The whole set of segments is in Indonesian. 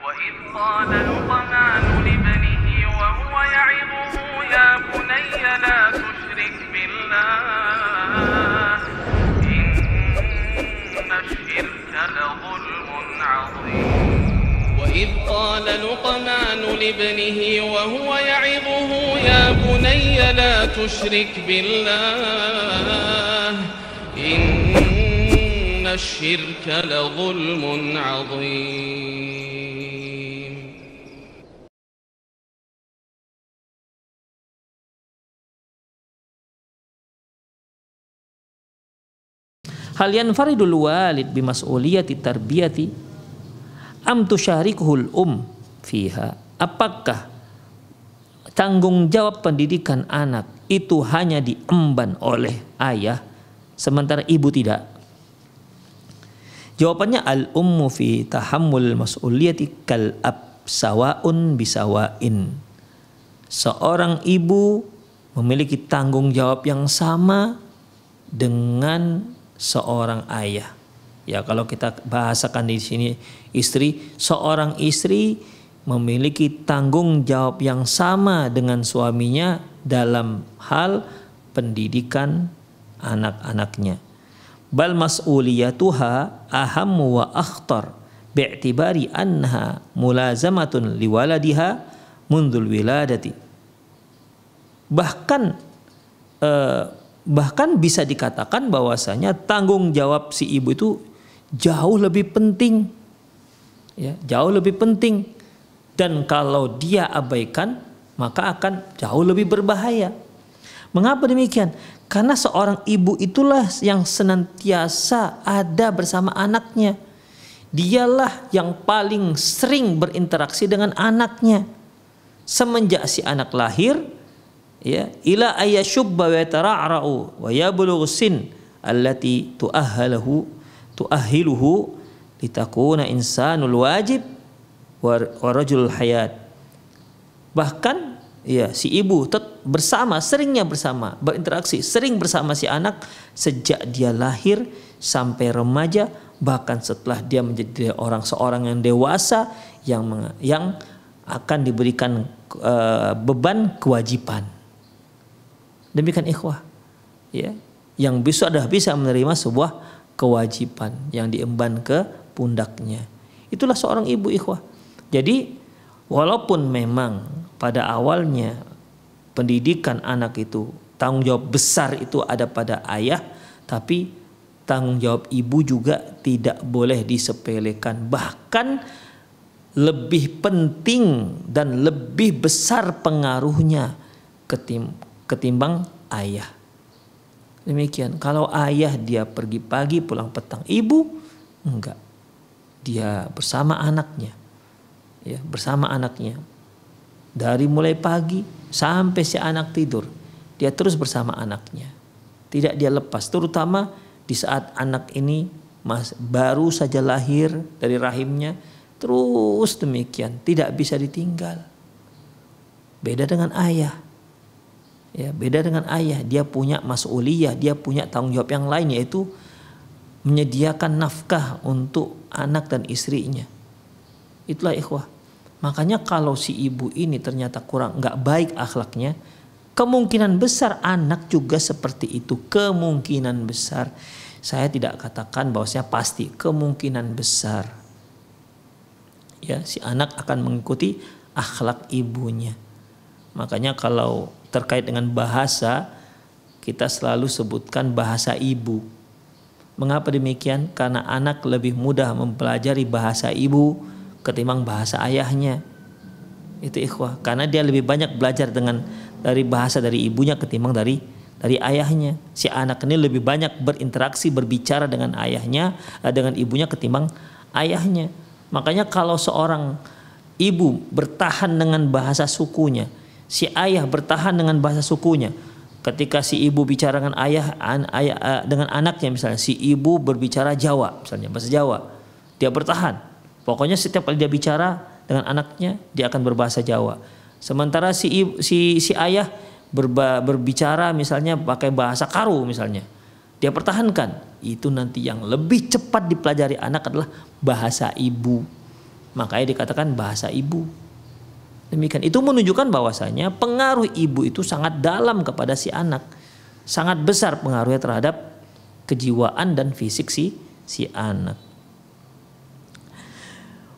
وإذ قال لقمان لابنه وهو يعظه يا بني لا تشرك بالله إن الشرك لظلم عظيم وإذ قال لقمان لابنه وهو يعظه يا بني لا تشرك بالله إن الشرك لظلم عظيم. Hal yanfaridul walid bimas'uliyati tarbiyati am tusyarikuhul fiha. Apakah tanggung jawab pendidikan anak itu hanya diemban oleh ayah sementara ibu tidak? Jawabannya al-ummu fi tahammul mas'uliyati kal ab sawaun bisawain. Seorang ibu memiliki tanggung jawab yang sama dengan seorang ayah. Ya, kalau kita bahasakan di sini istri, seorang istri memiliki tanggung jawab yang sama dengan suaminya dalam hal pendidikan anak-anaknya. Bal mas'uliyatuha ahammu wa akhtar bi'tibari annaha mulazamatun liwaladiha mundul wiladati. Bahkan bisa dikatakan bahwasanya tanggung jawab si ibu itu jauh lebih penting, ya, jauh lebih penting. Dan kalau dia abaikan maka akan jauh lebih berbahaya. Mengapa demikian? Karena seorang ibu itulah yang senantiasa ada bersama anaknya. Dialah yang paling sering berinteraksi dengan anaknya semenjak si anak lahir, ya, ila ayasyubba wa yatara'ra'u wa yablughu sin allati tu'ahhiluhu litakuna insanul wajib wa rajulul hayat. Bahkan ya, si ibu seringnya bersama, berinteraksi, sering bersama si anak sejak dia lahir sampai remaja, bahkan setelah dia menjadi seorang yang dewasa yang akan diberikan beban kewajiban. Demikian ikhwah, ya, yang bisa menerima sebuah kewajiban yang diemban ke pundaknya. Itulah seorang ibu, ikhwah. Jadi walaupun memang pada awalnya pendidikan anak itu tanggung jawab besar itu ada pada ayah, tapi tanggung jawab ibu juga tidak boleh disepelekan. Bahkan lebih penting dan lebih besar pengaruhnya ketimbang ayah. Demikian. Kalau ayah dia pergi pagi pulang petang, ibu enggak. Dia bersama anaknya. Ya, bersama anaknya. Dari mulai pagi sampai si anak tidur, dia terus bersama anaknya. Tidak dia lepas, terutama di saat anak ini baru saja lahir dari rahimnya, terus demikian, tidak bisa ditinggal. Beda dengan ayah. Ya, beda dengan ayah, dia punya mas'uliyah, dia punya tanggung jawab yang lain, yaitu menyediakan nafkah untuk anak dan istrinya. Itulah ikhwah. Makanya kalau si ibu ini ternyata nggak baik akhlaknya, kemungkinan besar anak juga seperti itu. Kemungkinan besar. Saya tidak katakan bahwasanya pasti, kemungkinan besar. Ya, si anak akan mengikuti akhlak ibunya. Makanya kalau terkait dengan bahasa, kita selalu sebutkan bahasa ibu. Mengapa demikian? Karena anak lebih mudah mempelajari bahasa ibu ketimbang bahasa ayahnya. Itu ikhwah. Karena dia lebih banyak belajar dari bahasa dari ibunya ketimbang dari ayahnya. Si anak ini lebih banyak berinteraksi, berbicara dengan ayahnya, dengan ibunya ketimbang ayahnya. Makanya kalau seorang ibu bertahan dengan bahasa sukunya, si ayah bertahan dengan bahasa sukunya. Ketika si ibu bicara dengan ayah dengan anaknya, misalnya si ibu berbicara Jawa, misalnya bahasa Jawa, dia bertahan. Pokoknya setiap kali dia bicara dengan anaknya, dia akan berbahasa Jawa. Sementara si ayah berbicara misalnya pakai bahasa Karo misalnya, dia pertahankan. Itu nanti yang lebih cepat dipelajari anak adalah bahasa ibu. makanya dikatakan bahasa ibu. Demikian, itu menunjukkan bahwasanya pengaruh ibu itu sangat dalam kepada si anak, sangat besar pengaruhnya terhadap kejiwaan dan fisik si anak.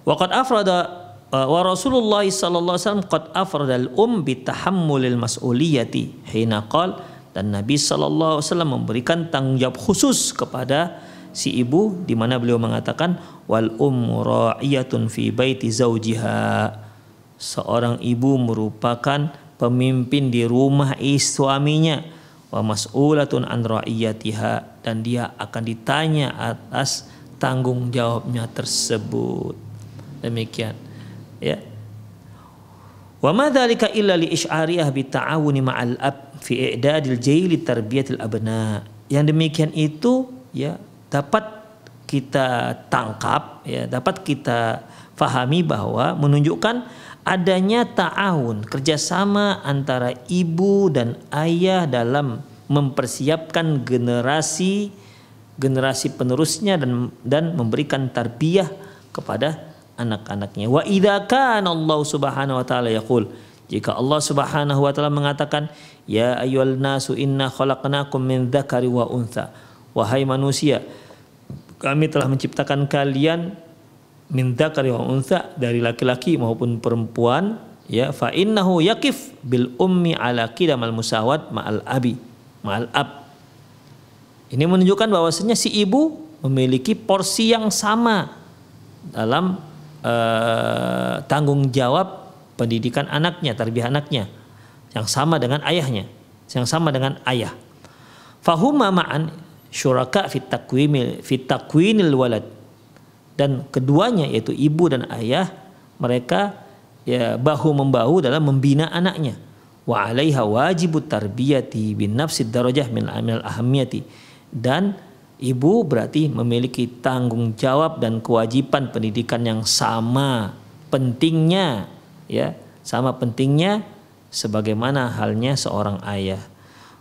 Waqad afrada wa Rasulullah sallallahu alaihi wasallam qad afrada al-um bi tahammulil mas'uliyati hina qala, dan Nabi sallallahu alaihi wasallam memberikan tanggung jawab khusus kepada si ibu di mana beliau mengatakan wal ummu ra'iyatun fi baiti zaujiha. Seorang ibu merupakan pemimpin di rumah suaminya, wa mas'ulatun an ra'iyatiha, dan dia akan ditanya atas tanggung jawabnya tersebut. Demikian, ya. Wa ma dzalika illa li isy'ariyah bi ta'awuni ma'al ab fi i'dadil jaili tarbiyatil abna. Yang demikian itu ya dapat kita tangkap, ya, dapat kita fahami bahwa menunjukkan adanya ta'awun, kerjasama antara ibu dan ayah dalam mempersiapkan generasi penerusnya dan memberikan tarbiyah kepada anak-anaknya. Wa idza kana Allah Subhanahu wa taala yaqul, jika Allah Subhanahu wa taala mengatakan ya ayyuhal nasu inna khalaqnakum min dzakari wa untha, wahai manusia, kami telah menciptakan kalian min dzakari wa untha, dari laki-laki maupun perempuan, ya, fa innahu yaqif bil ummi ala qidamal musawat ma'al ab. Ini menunjukkan bahwasanya si ibu memiliki porsi yang sama dalam tanggung jawab pendidikan anaknya, tarbiyah anaknya, yang sama dengan ayahnya, yang sama dengan ayah. Fahuma ma'an syuraka fit takwinil walad, dan keduanya yaitu ibu dan ayah, mereka ya bahu membahu dalam membina anaknya. Wa 'alaiha wajibut tarbiyati bin nafsid darajah min al ahamiyati, dan ibu berarti memiliki tanggung jawab dan kewajiban pendidikan yang sama pentingnya, ya, sama pentingnya sebagaimana halnya seorang ayah.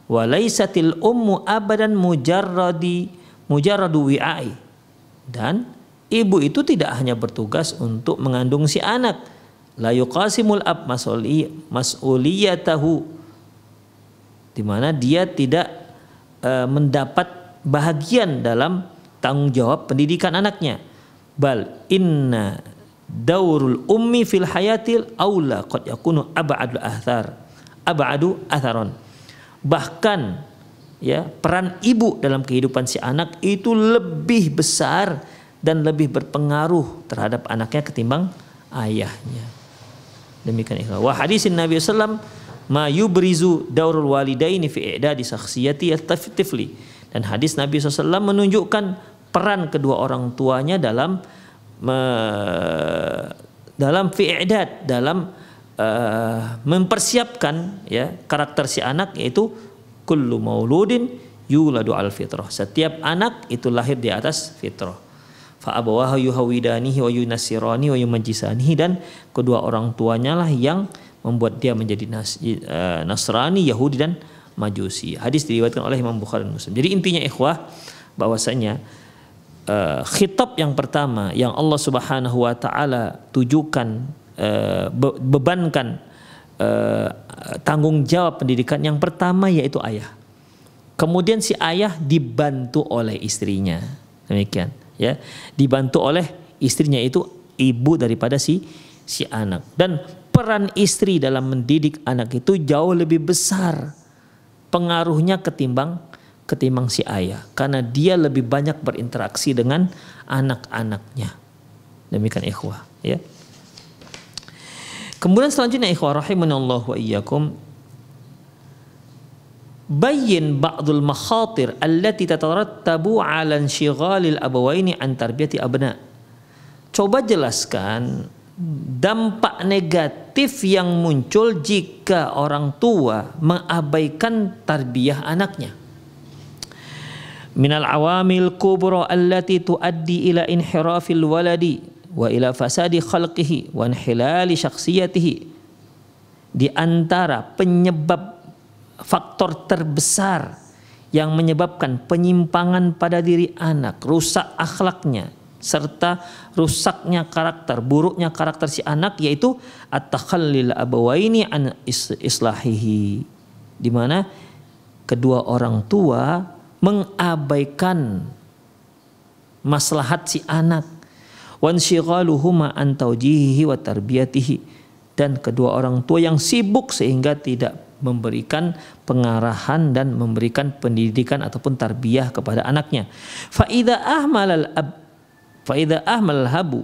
Wa laisatil ummu abadan mujarradu wi'ai, dan ibu itu tidak hanya bertugas untuk mengandung si anak. La yuqasimul ab mas'uliyatahu, di mana dia tidak mendapat bahagian dalam tanggung jawab pendidikan anaknya. Bal inna daurul ummi fil hayatil aula qad yakunu ab'adu atharon. Bahkan ya, peran ibu dalam kehidupan si anak itu lebih besar dan lebih berpengaruh terhadap anaknya ketimbang ayahnya. Demikian ikhwan. Wa hadisin Nabi sallam ma yubrizu daurul walidaini fi i'dadi shakhsiyati at-tifli. Dan hadis Nabi SAW menunjukkan peran kedua orang tuanya dalam fi'idad, dalam mempersiapkan ya karakter si anak, yaitu kullu mauludin yuladu al fitrah. Setiap anak itu lahir di atas fitrah. Fa abawahu yuhawidanihi wa yunassirani wa yumajjisanihi, dan kedua orang tuanya lah yang membuat dia menjadi Nasrani, Yahudi dan Majusi. Hadis diriwayatkan oleh Imam Bukhari dan Muslim. Jadi intinya ikhwah bahwasanya khitab yang pertama yang Allah Subhanahu wa taala tujukan, bebankan tanggung jawab pendidikan yang pertama yaitu ayah. Kemudian si ayah dibantu oleh istrinya. Demikian, ya. Dibantu oleh istrinya, itu ibu daripada si anak. Dan peran istri dalam mendidik anak itu jauh lebih besar pengaruhnya ketimbang si ayah, karena dia lebih banyak berinteraksi dengan anak-anaknya. Demikian ikhwah, ya. Kemudian selanjutnya ikhwah rahimanallahu wa iyyakum, bayyin ba'dul makhatir allati tatarattabu 'ala inshighalil abawaini an tarbiyati abna. Coba jelaskan dampak negatif yang muncul jika orang tua mengabaikan tarbiyah anaknya. Minal awamil kubra allati tuaddi ila inhirafil waladi wa ila fasadi khalqihi wa inhilali syakhsiyatihi. Di antara penyebab faktor terbesar yang menyebabkan penyimpangan pada diri anak, rusak akhlaknya, serta rusaknya karakter, buruknya karakter si anak, yaitu at-takhallil abawaini an islahihi, di mana kedua orang tua mengabaikan maslahat si anak, wanshigaluhuma an taujihihi wa tarbiyatihi, dan kedua orang tua yang sibuk sehingga tidak memberikan pengarahan dan memberikan pendidikan ataupun tarbiyah kepada anaknya. Fa idza ahmal habu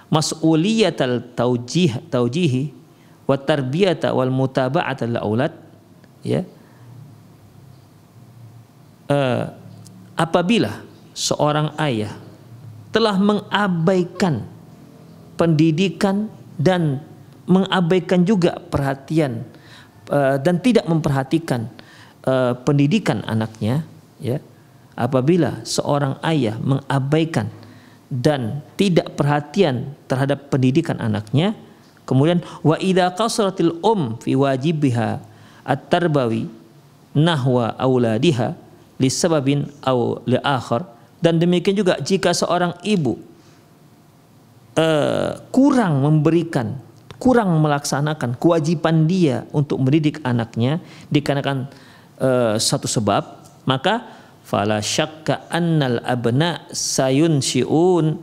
mas'uliyatal taujihi wa tarbiyata wal mutaba'atal aulad, ya, apabila seorang ayah telah mengabaikan pendidikan dan mengabaikan juga perhatian dan tidak memperhatikan pendidikan anaknya, ya, apabila seorang ayah mengabaikan dan tidak perhatian terhadap pendidikan anaknya, kemudian wa idza qasratil fi wajibiha at-tarbawi nahwa auladiha lisababin aw li akhar, dan demikian juga jika seorang ibu kurang melaksanakan kewajiban dia untuk mendidik anaknya dikarenakan satu sebab, maka fala syakka annal abna sayunshiun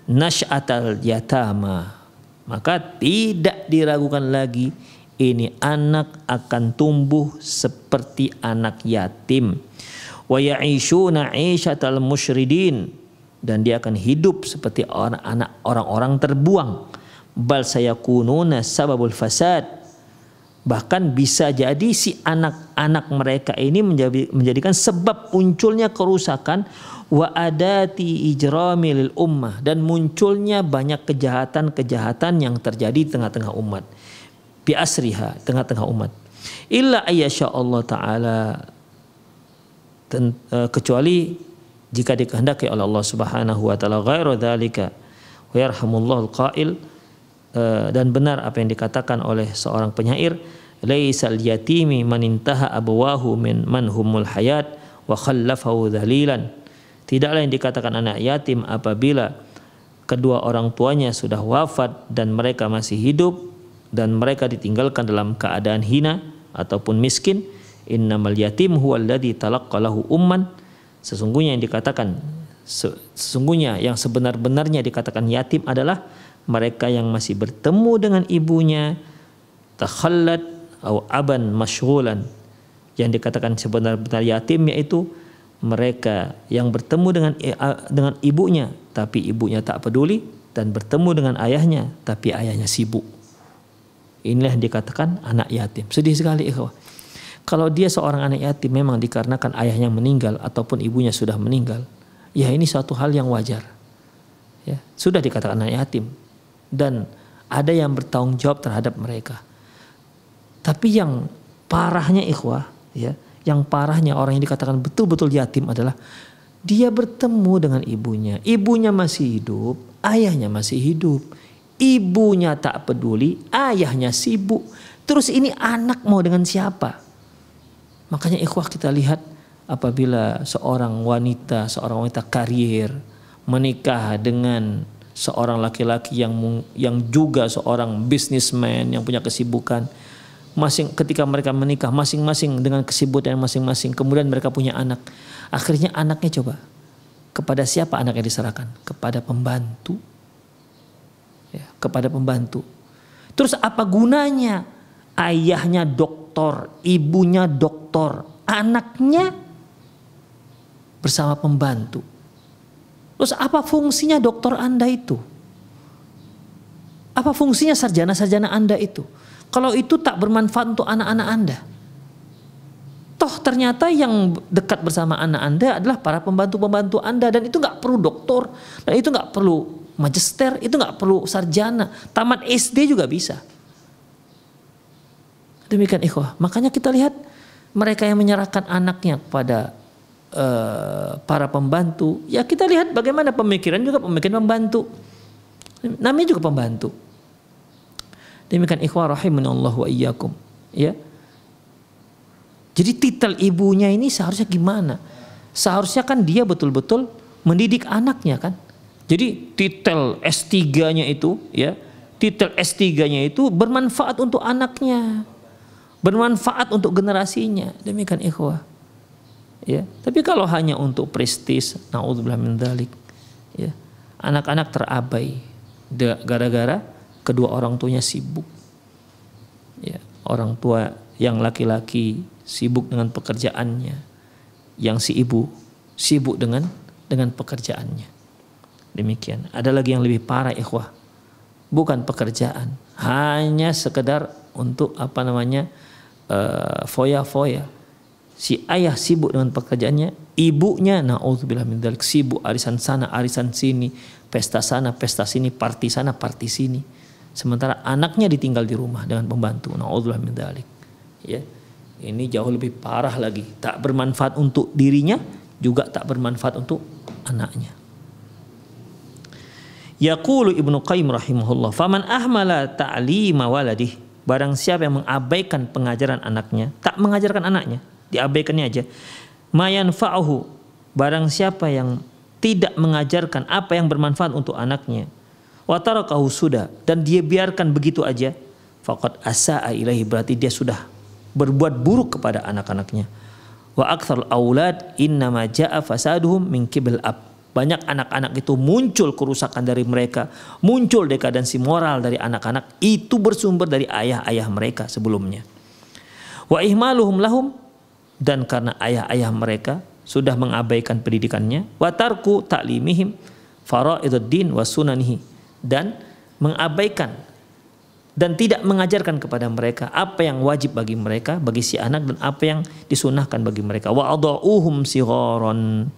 nash'atal yatama, maka tidak diragukan lagi ini anak akan tumbuh seperti anak yatim, wa ya'ishuna 'ishatal musyridin, dan dia akan hidup seperti orang-orang terbuang. Bal sayakununa sababul fasad, bahkan bisa jadi si anak-anak mereka ini menjadikan sebab munculnya kerusakan, wa adati ijrami lil ummah, dan munculnya banyak kejahatan-kejahatan yang terjadi di tengah-tengah umat, bi asriha, tengah-tengah umat, illa ayyasha Allah taala, kecuali jika dikehendaki oleh Allah Subhanahu wa taala, ghairu dzalika wa yarhamullahu al-qail, dan benar apa yang dikatakan oleh seorang penyair, laisal yatimi man intaha abawahu min manhumul hayat wa khallafahu dhalilan, tidaklah yang dikatakan anak yatim apabila kedua orang tuanya sudah wafat dan mereka masih hidup dan mereka ditinggalkan dalam keadaan hina ataupun miskin. Innamal yatim huwal ladzi talaqqalahu umman, sesungguhnya yang sebenar-benarnya dikatakan yatim adalah mereka yang masih bertemu dengan ibunya, takhallat atau aban masyghulan. Yang dikatakan sebenar-benar yatim yaitu mereka yang bertemu dengan ibunya tapi ibunya tak peduli, dan bertemu dengan ayahnya tapi ayahnya sibuk. Inilah yang dikatakan anak yatim. Sedih sekali ikhwah. Kalau dia seorang anak yatim memang dikarenakan ayahnya meninggal ataupun ibunya sudah meninggal, ya ini suatu hal yang wajar. Ya, sudah dikatakan anak yatim dan ada yang bertanggung jawab terhadap mereka. Tapi yang parahnya ikhwah, ya, yang parahnya orang yang dikatakan betul-betul yatim adalah dia bertemu dengan ibunya masih hidup, ayahnya masih hidup, ibunya tak peduli, ayahnya sibuk. Terus ini anak mau dengan siapa? Makanya ikhwah kita lihat apabila seorang wanita karier menikah dengan seorang laki-laki yang juga seorang businessman yang punya kesibukan, ketika mereka menikah masing-masing dengan kesibukan masing-masing, kemudian mereka punya anak, akhirnya anaknya coba kepada siapa anaknya diserahkan? Kepada pembantu, ya, kepada pembantu. Terus apa gunanya ayahnya doktor, ibunya doktor, anaknya bersama pembantu? Terus apa fungsinya dokter Anda itu? Apa fungsinya sarjana-sarjana Anda itu? Kalau itu tak bermanfaat untuk anak-anak Anda. Toh ternyata yang dekat bersama anak Anda adalah para pembantu-pembantu Anda, dan itu gak perlu doktor, dan itu gak perlu magister, itu gak perlu sarjana, tamat SD juga bisa. Demikian ikhwah. Makanya kita lihat mereka yang menyerahkan anaknya kepada para pembantu, ya kita lihat bagaimana pemikiran pembantu. Namanya juga pembantu. Demikian ikhwah rahimanallah wa iyyakum, ya. Jadi titel ibunya ini seharusnya gimana? Seharusnya kan dia betul-betul mendidik anaknya kan. Jadi titel S3-nya itu ya, titel S3-nya itu bermanfaat untuk anaknya, bermanfaat untuk generasinya. Demikian ikhwah. Ya, tapi kalau hanya untuk prestis, naudzubillah min dzalik, ya, anak-anak terabai gara-gara kedua orang tuanya sibuk. Ya, orang tua yang laki-laki sibuk dengan pekerjaannya, yang si ibu sibuk dengan pekerjaannya. Demikian. Ada lagi yang lebih parah ikhwah. Bukan pekerjaan, hanya sekedar untuk foya-foya. Si ayah sibuk dengan pekerjaannya, ibunya naudzubillah min dzalik sibuk arisan sana, arisan sini, pesta sana, pesta sini, party sana, party sini. Sementara anaknya ditinggal di rumah dengan pembantu. Naudzubillah min dzalik. Ya. Ini jauh lebih parah lagi. Tak bermanfaat untuk dirinya, juga tak bermanfaat untuk anaknya. Yaqulu Ibnu Qayyim rahimahullah, "Faman ahmala ta'lima waladih." Barang siapa yang mengabaikan pengajaran anaknya, tak mengajarkan anaknya, diabaikannya aja. Ma yanfa'uhu, barang siapa yang tidak mengajarkan apa yang bermanfaat untuk anaknya, wa tarakahu sudah, dan dia biarkan begitu aja, faqad asa'a ilaihi, berarti dia sudah berbuat buruk kepada anak-anaknya. Wa aktsarul aulad innama jaa fasaduhum min qibil ab. Banyak anak-anak itu muncul kerusakan dari mereka, muncul dekadensi moral dari anak-anak itu bersumber dari ayah-ayah mereka sebelumnya. Wa ihmaluhum lahum, dan karena ayah-ayah mereka sudah mengabaikan pendidikannya, wa tarku ta'limihim faraiduddin wa sunanihi, dan mengabaikan dan tidak mengajarkan kepada mereka apa yang wajib bagi mereka, bagi si anak, dan apa yang disunahkan bagi mereka. Wa adauhum sigharan,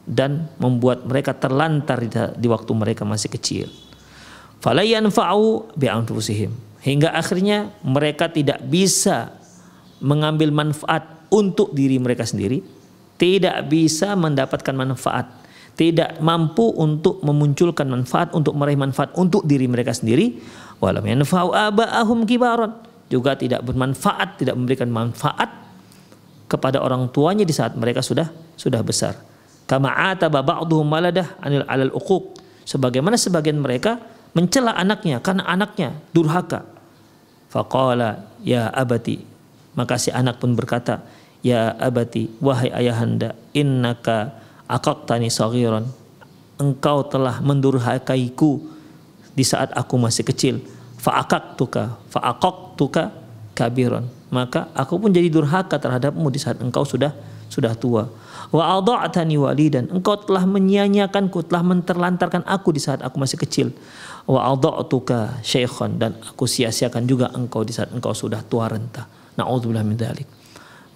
dan membuat mereka terlantar di waktu mereka masih kecil. Fala yanfa'u bi anfusihim, hingga akhirnya mereka tidak bisa mengambil manfaat untuk diri mereka sendiri, tidak bisa mendapatkan manfaat, tidak mampu untuk memunculkan manfaat, untuk meraih manfaat untuk diri mereka sendiri. Walam yanfa'u aba'ahum kibaran, juga tidak bermanfaat, tidak memberikan manfaat kepada orang tuanya di saat mereka sudah besar. Kama ataba ba'dhum waladah alal uquq, sebagaimana sebagian mereka mencela anaknya karena anaknya durhaka. Faqala ya abati, maka si anak pun berkata, ya abati, wahai ayahanda, innaka aqaqtani saghiran, engkau telah mendurhakaiku di saat aku masih kecil. Fa'aqaqtuka kabiran, maka aku pun jadi durhaka terhadapmu di saat engkau sudah tua. Wa adha'tani walidan, engkau telah menyia-nyiakanku, telah menterlantarkan aku di saat aku masih kecil. Wa adha'tuka syaikhan, dan aku sia-siakan juga engkau di saat engkau sudah tua renta. Na'udzubillah min dzalik.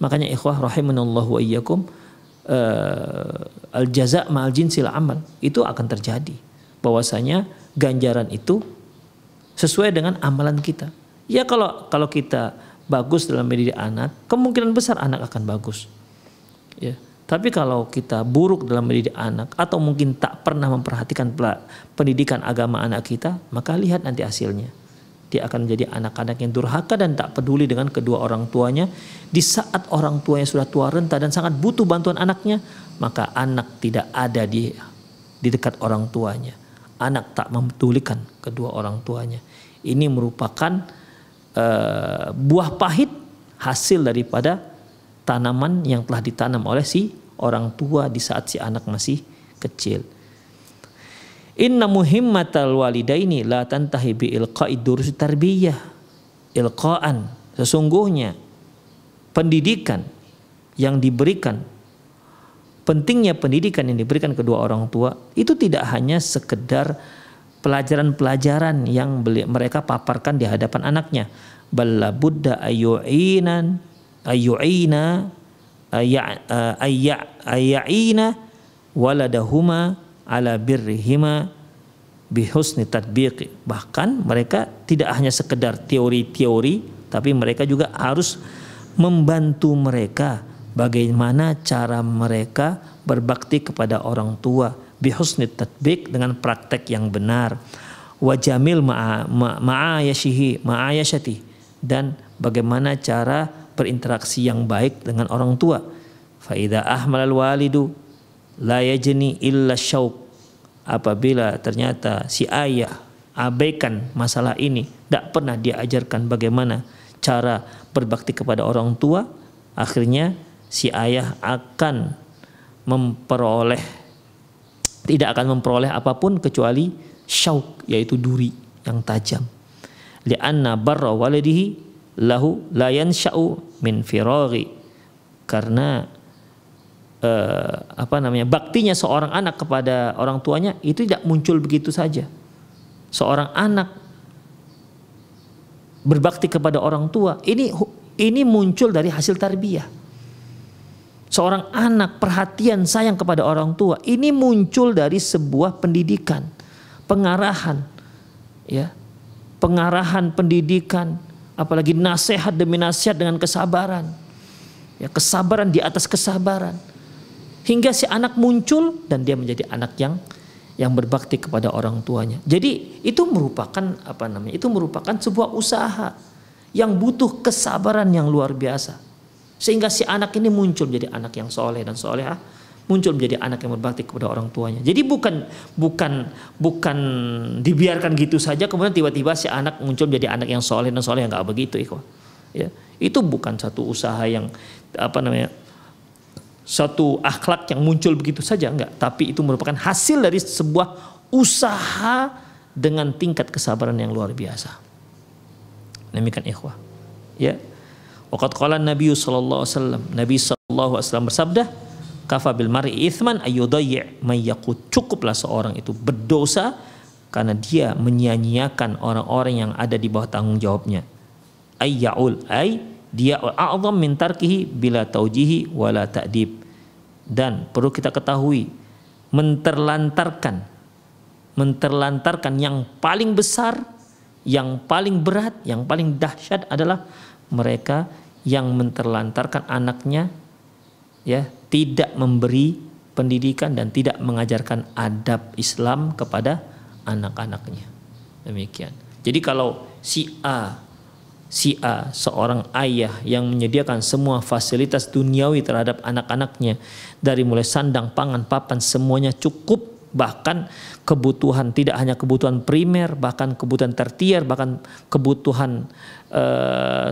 Makanya ikhwah rahimanallahu wa iyyakum, al jaza' ma'al jinsil amal, itu akan terjadi. Bahwasanya ganjaran itu sesuai dengan amalan kita. Ya kalau kita bagus dalam mendidik anak, kemungkinan besar anak akan bagus. Ya. Tapi kalau kita buruk dalam mendidik anak, atau mungkin tak pernah memperhatikan pendidikan agama anak kita, maka lihat nanti hasilnya. Dia akan menjadi anak-anak yang durhaka dan tak peduli dengan kedua orang tuanya. Di saat orang tuanya sudah tua renta dan sangat butuh bantuan anaknya, maka anak tidak ada di dekat orang tuanya. Anak tak mempedulikan kedua orang tuanya. Ini merupakan buah pahit hasil daripada tanaman yang telah ditanam oleh si orang tua di saat si anak masih kecil. Inna muhimmatal walidaini la tantahi bi ilqa'i durus tarbiyah. Ilqa'an, sesungguhnya pendidikan yang diberikan, pentingnya pendidikan yang diberikan kedua orang tua itu tidak hanya sekedar pelajaran-pelajaran yang mereka paparkan di hadapan anaknya. Balla budda ayyu'ina waladahuma ala birrihima bihusni tatbiqi. Bahkan mereka tidak hanya sekedar teori-teori, tapi mereka juga harus membantu mereka bagaimana cara mereka berbakti kepada orang tua bihusni tatbiq, dengan praktek yang benar, wajamil ma'ayashati, dan bagaimana cara berinteraksi yang baik dengan orang tua. Fa idza ahmalal walidu la yajni illa syauq apabila ternyata si ayah abaikan masalah ini, tidak pernah diajarkan bagaimana cara berbakti kepada orang tua, akhirnya si ayah tidak akan memperoleh apapun kecuali syauk, yaitu duri yang tajam. Li'anna barra waladihi lahu la yansha'u min firaghi, karena baktinya seorang anak kepada orang tuanya itu tidak muncul begitu saja. Seorang anak berbakti kepada orang tua ini muncul dari hasil tarbiyah. Seorang anak perhatian sayang kepada orang tua ini muncul dari sebuah pendidikan, pengarahan, ya, pengarahan pendidikan, apalagi nasihat demi nasihat dengan kesabaran, ya, kesabaran di atas kesabaran, hingga si anak muncul dan dia menjadi anak yang berbakti kepada orang tuanya. Jadi itu merupakan Itu merupakan sebuah usaha yang butuh kesabaran yang luar biasa. Sehingga si anak ini muncul menjadi anak yang soleh dan solehah, muncul menjadi anak yang berbakti kepada orang tuanya. Jadi bukan dibiarkan gitu saja kemudian tiba-tiba si anak muncul menjadi anak yang soleh dan soleh, nggak begitu, ikhwah. Ya, itu bukan satu usaha yang satu akhlak yang muncul begitu saja, enggak. Tapi itu merupakan hasil dari sebuah usaha dengan tingkat kesabaran yang luar biasa. Demikian ikhwah. Ya. Waqad qala Nabi sallallahu alaihi wasallam, Nabi sallallahu alaihi wasallam bersabda, kafa bil mar'i ithman ayyudayyi may yaqut. Cukuplah seorang itu berdosa karena dia menyia-nyiakan orang-orang yang ada di bawah tanggung jawabnya. Ayyaul dia a'zam min tarkihi bila taujihi wala ta'dib. Dan perlu kita ketahui, menterlantarkan yang paling besar, yang paling berat, yang paling dahsyat adalah mereka yang menterlantarkan anaknya, ya, tidak memberi pendidikan dan tidak mengajarkan adab Islam kepada anak-anaknya. Demikian. Jadi kalau si A seorang ayah yang menyediakan semua fasilitas duniawi terhadap anak-anaknya, dari mulai sandang, pangan, papan, semuanya cukup, bahkan kebutuhan, tidak hanya kebutuhan primer, bahkan kebutuhan tertier, bahkan kebutuhan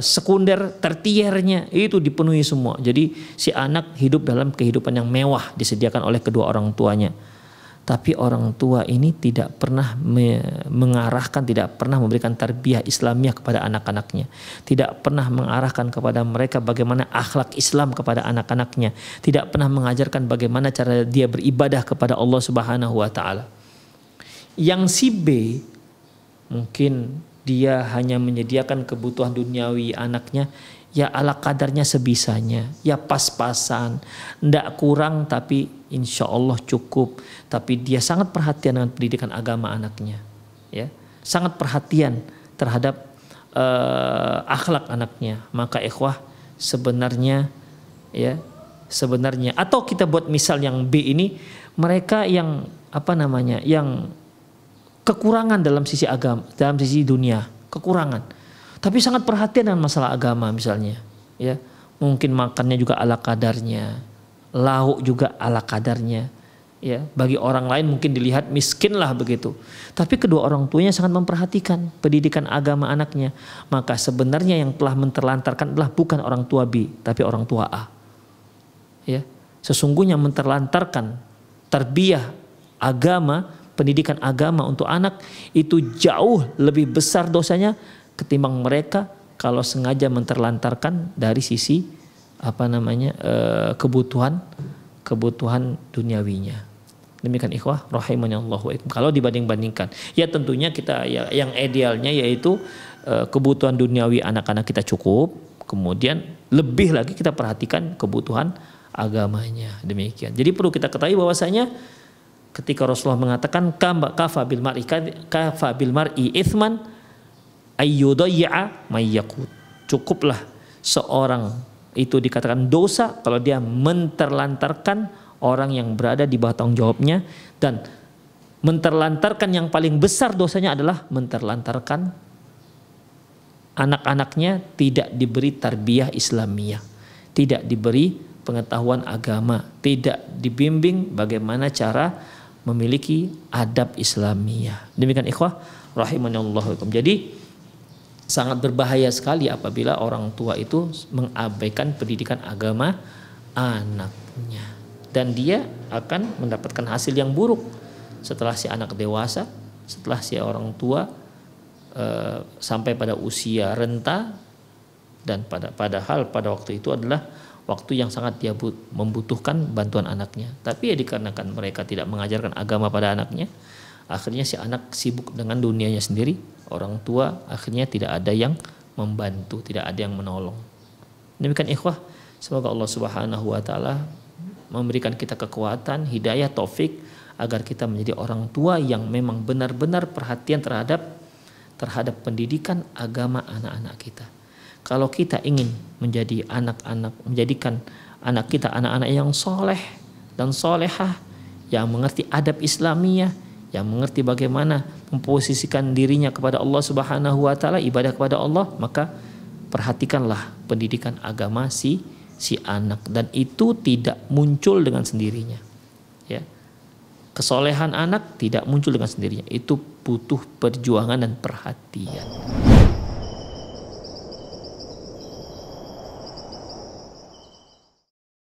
sekunder, tertiernya itu dipenuhi semua. Jadi si anak hidup dalam kehidupan yang mewah disediakan oleh kedua orang tuanya. Tapi orang tua ini tidak pernah mengarahkan, tidak pernah memberikan tarbiyah Islamiah kepada anak-anaknya, tidak pernah mengarahkan kepada mereka bagaimana akhlak Islam kepada anak-anaknya, tidak pernah mengajarkan bagaimana cara dia beribadah kepada Allah Subhanahu wa taala. Yang si B mungkin dia hanya menyediakan kebutuhan duniawi anaknya, ya ala kadarnya sebisanya, ya pas-pasan, ndak kurang tapi insya Allah cukup. Tapi dia sangat perhatian dengan pendidikan agama anaknya, ya, sangat perhatian terhadap akhlak anaknya. Maka ikhwah, sebenarnya atau kita buat misal yang B ini, mereka yang yang kekurangan dalam sisi agama, dalam sisi dunia, kekurangan, tapi sangat perhatian dengan masalah agama misalnya, ya, mungkin makannya juga ala kadarnya, lauk juga ala kadarnya, ya, bagi orang lain mungkin dilihat miskin lah begitu, tapi kedua orang tuanya sangat memperhatikan pendidikan agama anaknya. Maka sebenarnya yang telah menterlantarkan adalah bukan orang tua B, tapi orang tua A, ya. Sesungguhnya menterlantarkan tarbiyah agama, pendidikan agama untuk anak itu jauh lebih besar dosanya ketimbang mereka kalau sengaja menterlantarkan dari sisi kebutuhan duniawinya. Demikian ikhwah rahimani Allah wa ikum. Kalau dibanding-bandingkan, ya tentunya kita, ya, yang idealnya yaitu kebutuhan duniawi anak-anak kita cukup, kemudian lebih lagi kita perhatikan kebutuhan agamanya. Demikian. Jadi perlu kita ketahui bahwasanya ketika Rasulullah mengatakan kafa bil mar'i ithman ayyudayya may yaqut, cukuplah seorang itu dikatakan dosa kalau dia menterlantarkan orang yang berada di bawah tanggung jawabnya, dan menterlantarkan yang paling besar dosanya adalah menterlantarkan anak-anaknya tidak diberi tarbiyah Islamiyah, tidak diberi pengetahuan agama, tidak dibimbing bagaimana cara memiliki adab Islamiyah. Demikian ikhwah rahimanallahu wabarakatuh. Jadi sangat berbahaya sekali apabila orang tua itu mengabaikan pendidikan agama anaknya, dan dia akan mendapatkan hasil yang buruk setelah si anak dewasa, setelah si orang tua sampai pada usia renta, dan padahal pada waktu itu adalah waktu yang sangat dia membutuhkan bantuan anaknya. Tapi ya dikarenakan mereka tidak mengajarkan agama pada anaknya, akhirnya si anak sibuk dengan dunianya sendiri. Orang tua akhirnya tidak ada yang membantu, tidak ada yang menolong. Demikian ikhwah, semoga Allah Subhanahu wa taala memberikan kita kekuatan, hidayah, taufik agar kita menjadi orang tua yang memang benar-benar perhatian terhadap pendidikan agama anak-anak kita. Kalau kita ingin menjadikan anak kita anak-anak yang soleh dan solehah, yang mengerti adab Islamiyah, yang mengerti bagaimana memposisikan dirinya kepada Allah Subhanahu wa taala, ibadah kepada Allah, maka perhatikanlah pendidikan agama si anak, dan itu tidak muncul dengan sendirinya. Ya. Kesolehan anak tidak muncul dengan sendirinya. Itu butuh perjuangan dan perhatian.